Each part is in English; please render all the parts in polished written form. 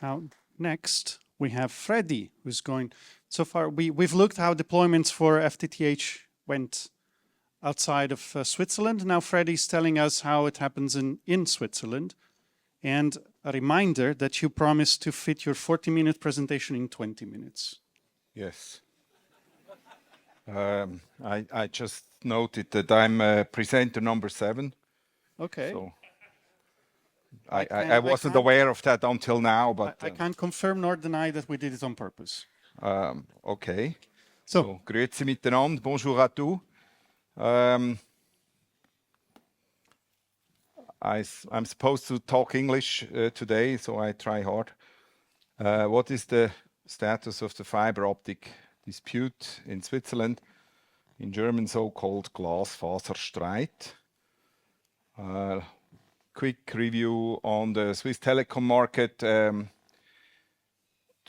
Now, next, we have Fredy, who's going... So far, we've looked how deployments for FTTH went outside of Switzerland. Now Fredy's telling us how it happens in Switzerland. And a reminder that you promised to fit your 40-minute presentation in 20 minutes. Yes. I just noted that I'm presenter number 7. Okay. So I wasn't aware of that until now, but... I can't confirm nor deny that we did it on purpose. Okay. So grüezi miteinander, bonjour à tous. I'm supposed to talk English today, so I try hard. What is the status of the fiber optic dispute in Switzerland? In German, so-called Glasfaserstreit. Quick review on the Swiss telecom market to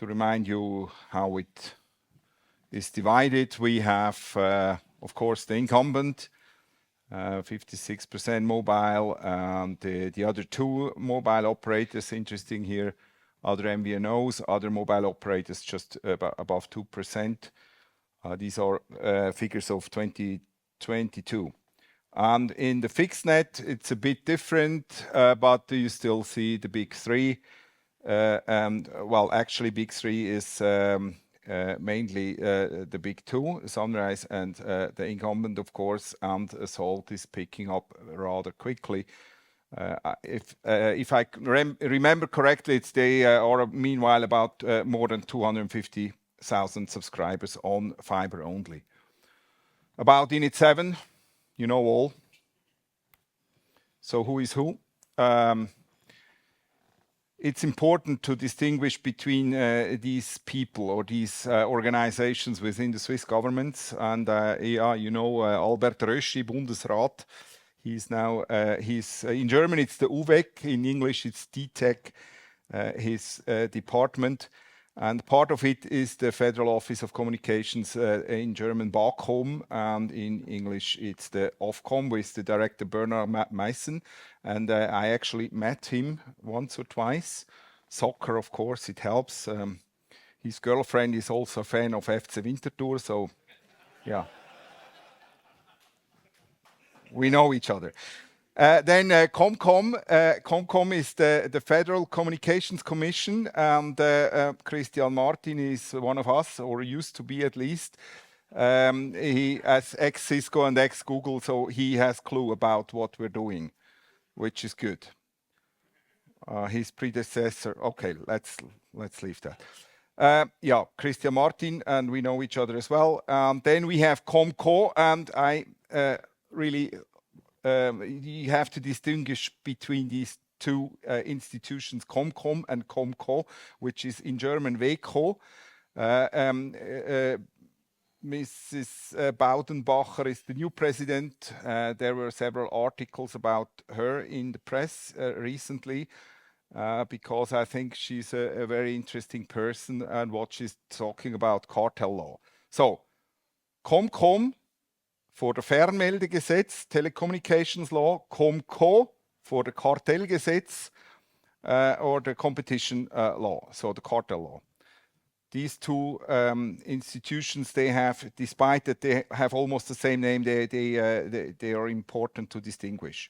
remind you how it is divided. We have, of course, the incumbent, 56% mobile, and the other 2 mobile operators, interesting here, other MVNOs, other mobile operators just above 2%. These are figures of 2022. And in the fixed net, it's a bit different, but you still see the big 3. Well, actually, big 3 is mainly the big 2, Sunrise and the incumbent, of course, and Salt is picking up rather quickly. If I remember correctly, they are meanwhile about more than 250,000 subscribers on fiber only. About Init 7, you know all. So who is who? It's important to distinguish between these people or these organizations within the Swiss governments. And yeah, you know Albert Röschi, Bundesrat. He's now, in German it's the UVEC, in English it's DTEC, his department. And part of it is the Federal Office of Communications, in German BAKOM, and in English it's the Ofcom with the director Bernard Meissen. And I actually met him once or twice. Soccer, of course, it helps. His girlfriend is also a fan of FC Winterthur, so yeah. We know each other. Then Comcom. Comcom is the Federal Communications Commission, and Christian Martin is one of us, or used to be at least. He as ex-Cisco and ex-Google, so he has clue about what we're doing, which is good. His predecessor, okay, let's leave that. Yeah, Christian Martin, and we know each other as well. Then we have Comco, and I really... you have to distinguish between these 2 institutions, Comcom and Comco, which is in German WECO. Mrs. Baudenbacher is the new president. There were several articles about her in the press recently, because I think she's a very interesting person and what she's talking about cartel law. So, Comcom for the Fernmeldegesetz, Telecommunications Law, Comco for the Kartellgesetz or the Competition Law, so the cartel law. These 2 institutions, they have, despite that they have almost the same name, they are important to distinguish.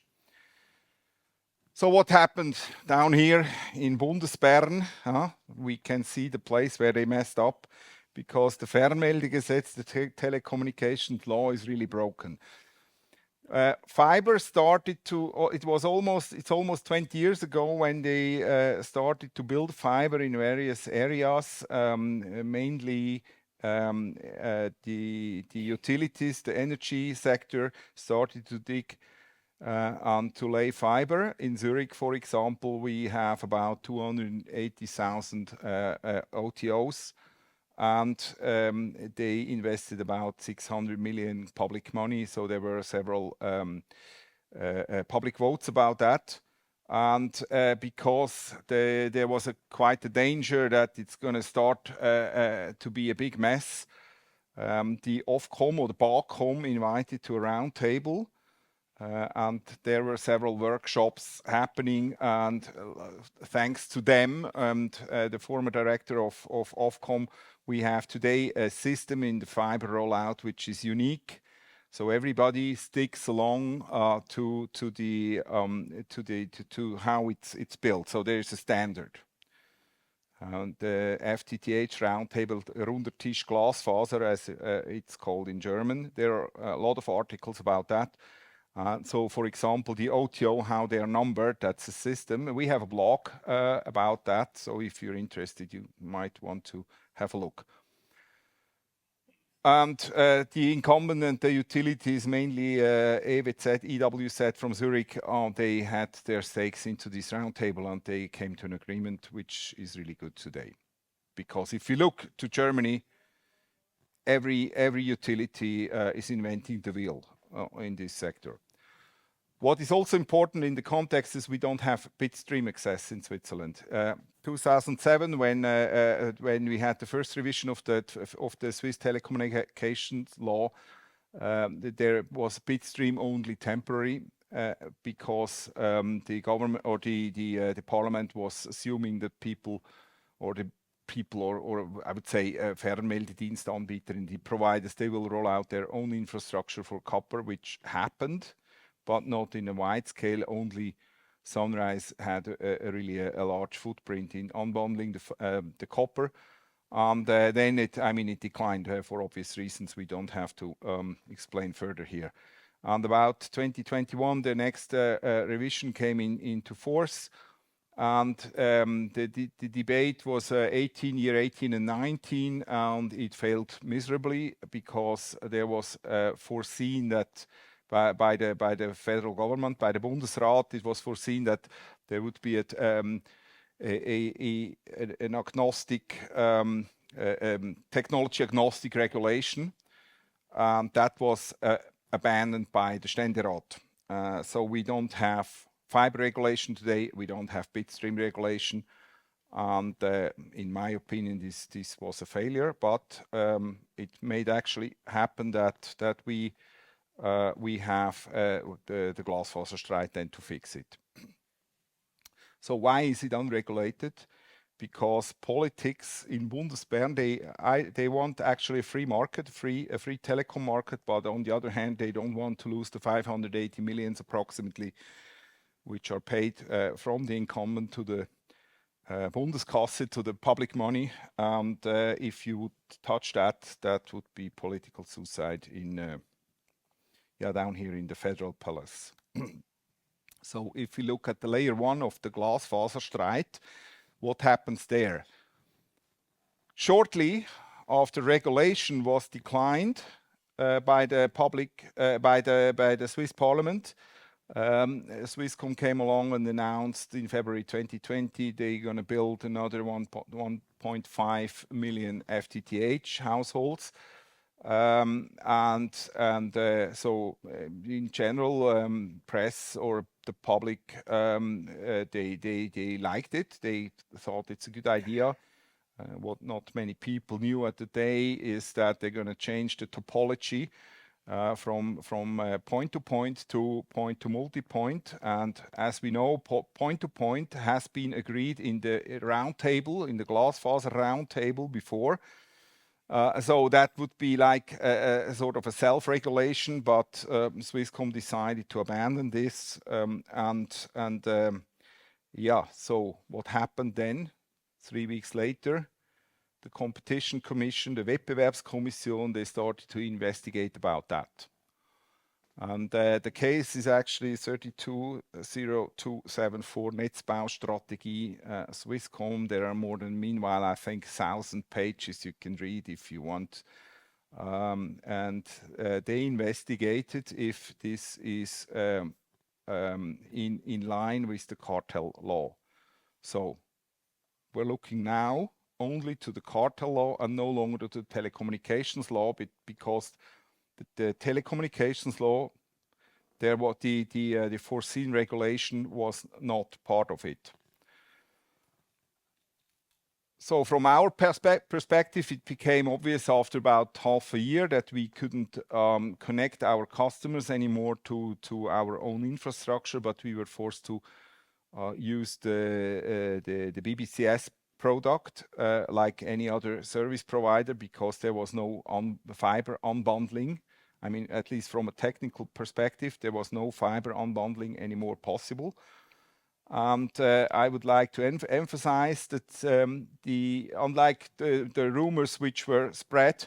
So what happened down here in Bundesbern? We can see the place where they messed up, because the Fernmeldegesetz, the telecommunications law, is really broken. Fiber started to, it's almost 20 years ago when they started to build fiber in various areas, mainly the utilities, the energy sector started to dig and to lay fiber. In Zurich, for example, we have about 280,000 OTOs. And they invested about 600 million public money, so there were several public votes about that. And because there was quite a danger that it's going to start to be a big mess, the Ofcom or the BAKOM invited to a round table and there were several workshops happening, and thanks to them and the former director of Ofcom, we have today a system in the fiber rollout which is unique. So everybody sticks along to how it's built. So there is a standard. And the FTTH roundtable, Runder Tisch Glasfaser, as it's called in German. There are a lot of articles about that. So, for example, the OTO, how they are numbered, that's a system. We have a blog about that. So if you're interested, you might want to have a look. And the incumbent and the utilities, mainly EWZ, EWZ from Zurich, they had their stakes into this roundtable and they came to an agreement, which is really good today. Because if you look to Germany, every utility is inventing the wheel in this sector. What is also important in the context is we don't have bitstream access in Switzerland. 2007, when we had the first revision of the Swiss telecommunications law, there was bitstream only temporary because the government or the parliament was assuming that people or I would say Fernmeldedienstanbieter and the providers, they will roll out their own infrastructure for copper, which happened, but not in a wide scale. Only Sunrise had really a large footprint in unbundling the copper. And then it declined for obvious reasons we don't have to explain further here. And about 2021, the next revision came into force. And the debate was 18 and 19, and it failed miserably because there was foreseen that by the federal government, by the Bundesrat, it was foreseen that there would be an agnostic, technology agnostic regulation. That was abandoned by the Ständerat. So we don't have fiber regulation today, we don't have bitstream regulation. And in my opinion, this was a failure, but it may actually happen that we have the Glasfaserstreit then to fix it. So why is it unregulated? Because politics in Bundesbern, they want actually a free market, a free telecom market, but on the other hand, they don't want to lose the 580 millions approximately, which are paid from the incumbent to the Bundeskasse, to the public money. And if you would touch that, that would be political suicide in down here in the Federal Palace. So if we look at the layer 1 of the Glasfaserstreit, what happens there? Shortly after regulation was declined by the Swiss Parliament, Swisscom came along and announced in February 2020 they're going to build another 1.5 million FTTH households. So in general, press or the public, they liked it. They thought it's a good idea. What not many people knew at the day is that they're going to change the topology from point-to-point to point-to-multipoint. And as we know, point-to-point has been agreed in the roundtable, in the Glasfaser roundtable before. So that would be like a sort of a self-regulation, but Swisscom decided to abandon this. So what happened then? 3 weeks later, the Competition Commission, the Wettbewerbskommission, they started to investigate about that. And the case is actually 320274 Netzbaustrategie Swisscom. There are more than, meanwhile, I think 1,000 pages you can read if you want. They investigated if this is in line with the cartel law. So we're looking now only to the cartel law and no longer to the telecommunications law, because the telecommunications law, there was the foreseen regulation was not part of it. So from our perspective, it became obvious after about half a year that we couldn't connect our customers anymore to our own infrastructure, but we were forced to use the BBCS product like any other service provider, because there was no fiber unbundling. I mean, at least from a technical perspective, there was no fiber unbundling anymore possible. And I would like to emphasize that unlike the rumors which were spread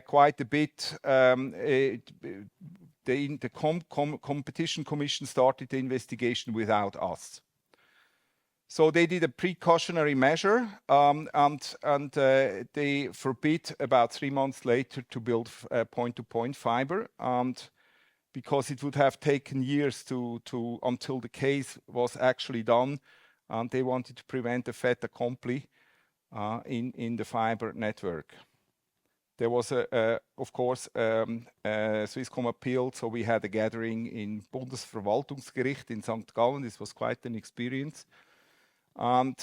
quite a bit, the Competition Commission started the investigation without us. So they did a precautionary measure, and they forbid about 3 months later to build point-to-point fiber, and because it would have taken years until the case was actually done, and they wanted to prevent a fait accompli in the fiber network. There was, of course, Swisscom appealed, so we had a gathering in Bundesverwaltungsgericht in St. Gallen. This was quite an experience. And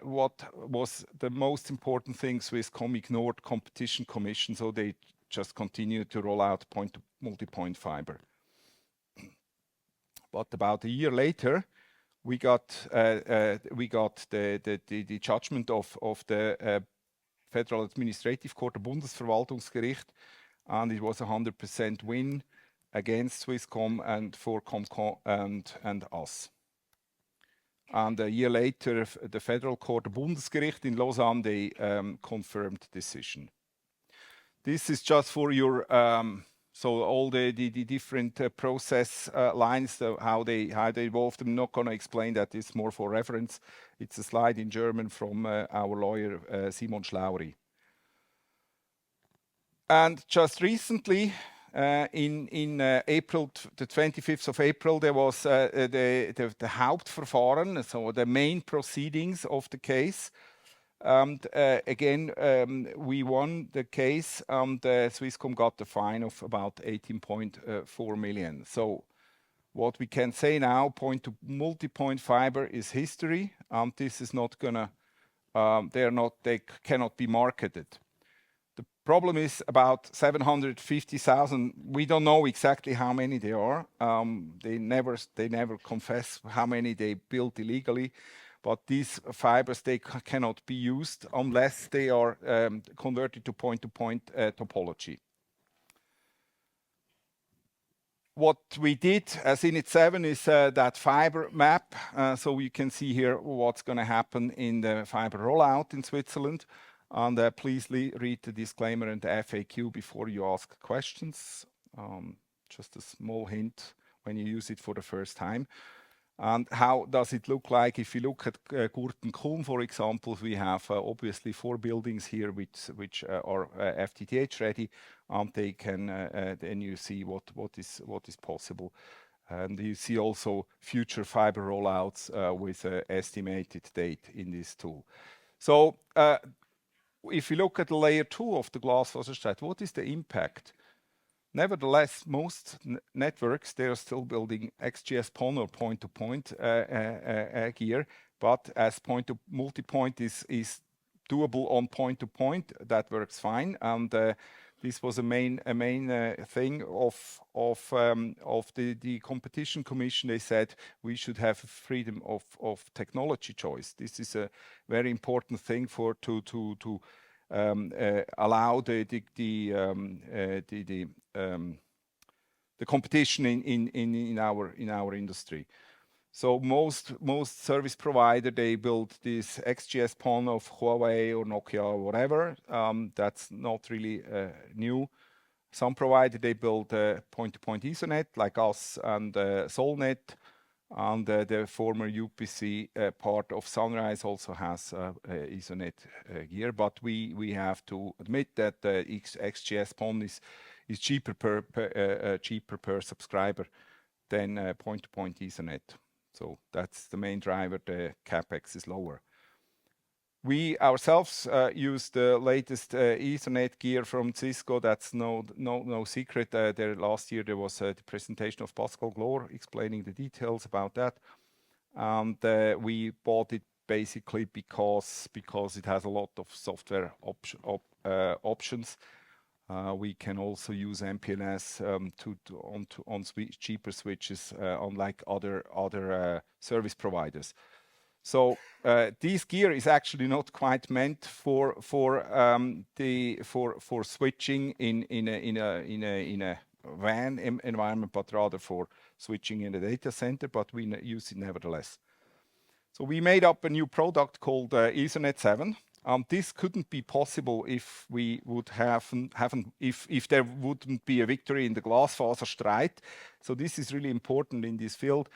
what was the most important thing, Swisscom ignored Competition Commission, so they just continued to roll out point-to-multipoint fiber. But about a year later, we got the judgment of the Federal Administrative Court, the Bundesverwaltungsgericht, and it was a 100% win against Swisscom and for Comcom and us. And a year later, the Federal Court, the Bundesgericht in Lausanne, they confirmed the decision. This is just for your so all the different process lines, how they evolved. I'm not going to explain that. It's more for reference. It's a slide in German from our lawyer Simon Schlaury. And just recently, in April, the 25th of April, there was the Hauptverfahren, so the main proceedings of the case. And again, we won the case, and Swisscom got the fine of about 18.4 million. So what we can say now, point-to-multipoint fiber is history, and this is not gonna, they cannot be marketed. The problem is about 750,000. We don't know exactly how many there are. They never confess how many they built illegally. But these fibers, they cannot be used unless they are converted to point-to-point topology. What we did as Init 7 is that fiber map. So you can see here what's going to happen in the fiber rollout in Switzerland. And please read the disclaimer and the FAQ before you ask questions. Just a small hint when you use it for the first time. And how does it look like? If you look at Gurten-Kulm, for example, we have obviously 4 buildings here which are FTTH ready, and they can then you see what is possible, and you see also future fiber rollouts with an estimated date in this tool. So if you look at the layer 2 of the Glasfaserstadt, what is the impact? Nevertheless, most networks, they are still building XGS-PON or point-to-point gear, but as point-to-multipoint is doable on point-to-point, that works fine. And this was a main thing of the Competition Commission. They said we should have freedom of technology choice. This is a very important thing to allow the competition in our industry. So most service provider, they build this XGS-PON of Huawei or Nokia or whatever. That's not really new. Some provider, they build point-to-point Ethernet like us and Solnet. And the former UPC part of Sunrise also has Ethernet gear, but we have to admit that XGS-PON is cheaper per subscriber than point-to-point Ethernet. So that's the main driver. The capex is lower. We ourselves use the latest Ethernet gear from Cisco. That's no secret. Last year there was the presentation of Pascal Glor explaining the details about that. And we bought it basically because it has a lot of software options. We can also use MPLS on cheaper switches, unlike other service providers. So this gear is actually not quite meant for switching in a WAN environment, but rather for switching in the data center. But we use it nevertheless. So we made up a new product called Ethernet 7. This couldn't be possible if we would if there wouldn't be a victory in the Glasfaserstreit. So this is really important in this field.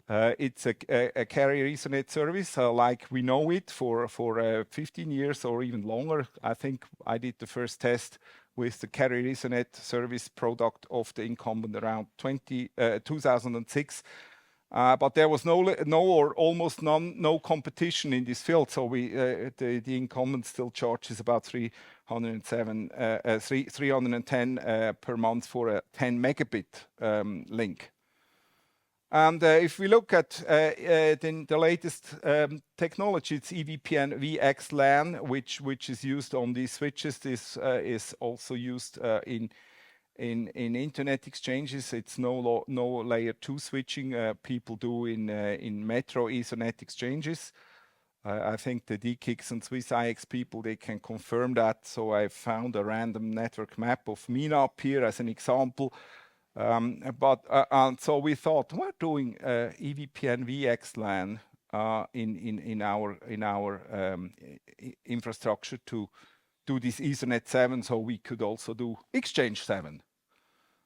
It's a carrier Ethernet service like we know it for 15 years or even longer. I think I did the first test with the carrier Ethernet service product of the incumbent around 2006. But there was no or almost no competition in this field. So the incumbent still charges about 310 per month for a 10 megabit link. And if we look at the latest technology, it's EVPN VXLAN, which is used on these switches. This is also used in internet exchanges. It's no layer 2 switching people do in metro Ethernet exchanges. I think the DKIX and SwissIX people, they can confirm that. So I found a random network map of MENAP here as an example. And so we thought, we're doing EVPN VXLAN in our infrastructure to do this Ethernet 7, so we could also do Exchange 7.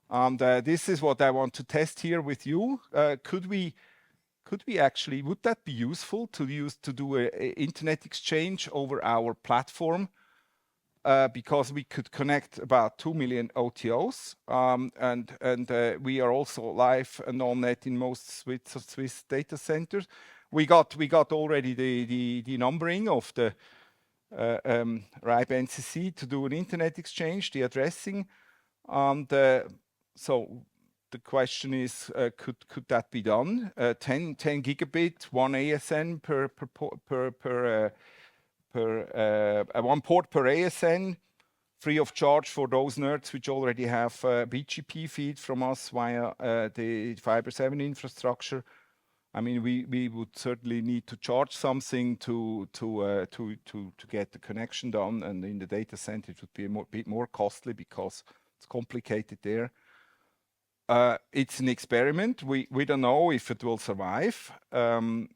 And this is what I want to test here with you. Could we actually, would that be useful to do an internet exchange over our platform? Because we could connect about 2 million OTOs, and we are also live and on net in most Swiss data centers. We got already the numbering of the RIPE NCC to do an internet exchange, the addressing, and so the question is, could that be done? 10 gigabit, one ASN per one port per ASN, free of charge for those nerds which already have BGP feed from us via the Fiber 7 infrastructure. I mean, we would certainly need to charge something to get the connection done, and in the data center it would be a bit more costly because it's complicated there. It's an experiment. We don't know if it will survive, and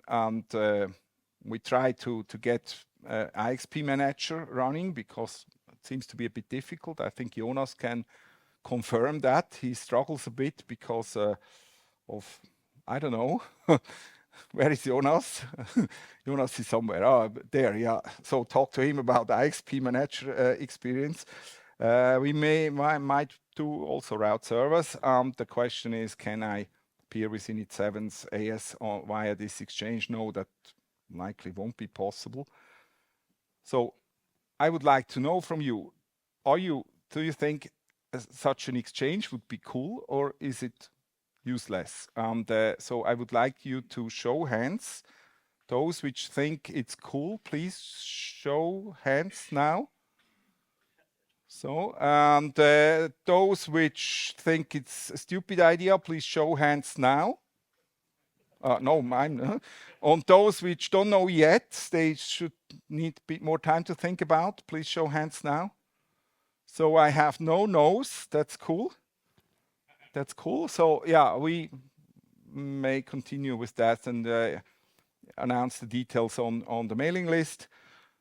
we try to get IXP Manager running because it seems to be a bit difficult. I think Jonas can confirm that. He struggles a bit because of, I don't know, where is Jonas? Jonas is somewhere. Oh, there, yeah. So talk to him about the IXP Manager experience. We might do also route servers. The question is, can I peer within its 7's AS via this exchange? No, that likely won't be possible. So I would like to know from you, do you think such an exchange would be cool, or is it useless? So I would like you to show hands. Those which think it's cool, please show hands now. So, and those which think it's a stupid idea, please show hands now. No, mine. On those which don't know yet, they should need a bit more time to think about. Please show hands now. So I have no no's. That's cool. That's cool. So yeah, we may continue with that and announce the details on the mailing list.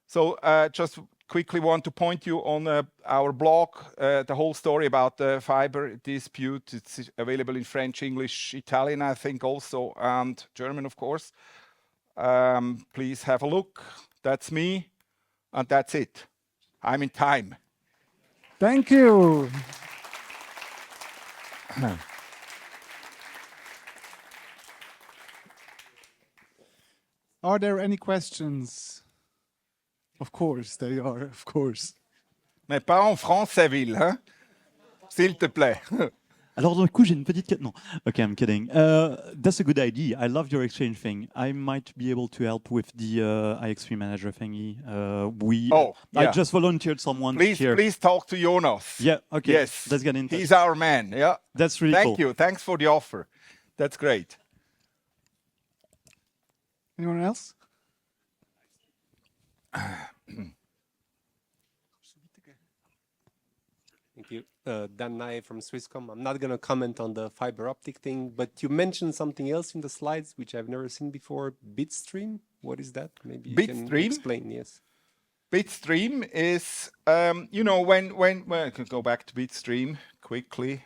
So just quickly want to point you on our blog, the whole story about the fiber dispute. It's available in French, English, Italian, I think also, and German, of course. Please have a look. That's me, and that's it. I'm in time. Thank you. Are there any questions? Of course, they are, of course. Mais pas en français, Will, hein? S'il te plaît. Alors, du coup, j'ai une petite... Non. Okay, I'm kidding. That's a good idea. I love your exchange thing. I might be able to help with the IX3 manager thingy. I just volunteered someone to share. Please talk to Jonas. Yeah, okay. Yes. Let's get in touch. He's our man, yeah. That's really Thank cool. you. Thanks for the offer. That's great. Anyone else? Thank you. Dan Nye from Swisscom. I'm not going to comment on the fiber optic thing, but you mentioned something else in the slides, which I've never seen before. Bitstream? What is that? Maybe you can explain, yes. Bitstream is, you know, when I can go back to Bitstream quickly.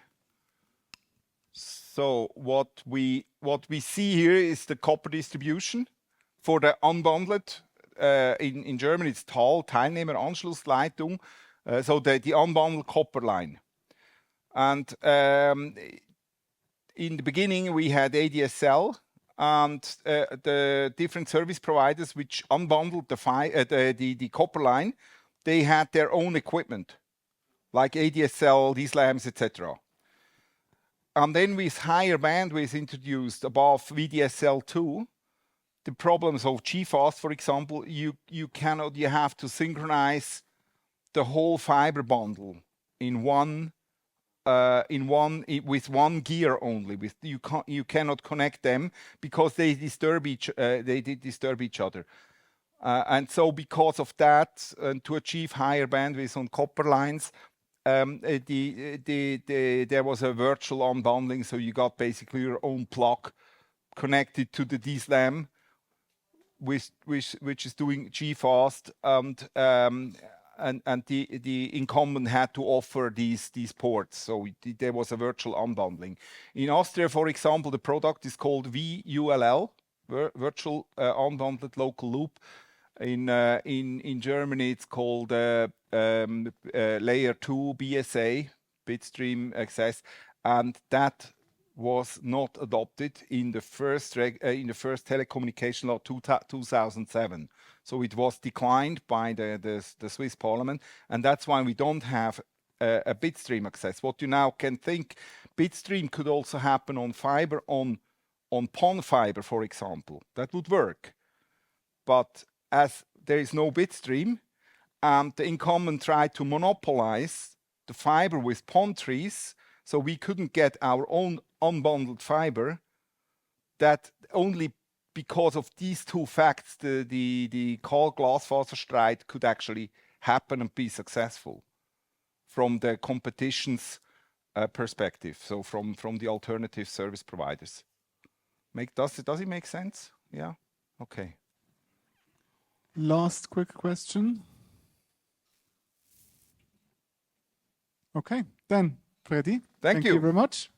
So what we see here is the copper distribution for the unbundled. In German, it's TAL, Teilnehmeranschlussleitung. So the unbundled copper line. And in the beginning, we had ADSL and the different service providers which unbundled the copper line, they had their own equipment, like ADSL, DSLAMs, etc. And then with higher bandwidth introduced above VDSL2, the problems of GFast, for example, you have to synchronize the whole fiber bundle with one gear only. You cannot connect them because they disturb each other. And so because of that, to achieve higher bandwidth on copper lines, there was a virtual unbundling. So you got basically your own plug connected to the DSLAM, which is doing GFast, and the incumbent had to offer these ports. So there was a virtual unbundling. In Austria, for example, the product is called VULL, Virtual Unbundled Local Loop. In Germany, it's called Layer 2 BSA, Bitstream Access, and that was not adopted in the first telecommunication law 2007. So it was declined by the Swiss Parliament, and that's why we don't have a Bitstream access. What you now can think, Bitstream could also happen on fiber, on PON fiber, for example. That would work. But as there is no Bitstream, and the incumbent tried to monopolize the fiber with PON trees, so we couldn't get our own unbundled fiber, that only because of these two facts, the Glasfaserstreit could actually happen and be successful from the competition's perspective, so from the alternative service providers. Does it make sense? Yeah? Okay. Last quick question. Okay, then, Fredy. Thank you very much.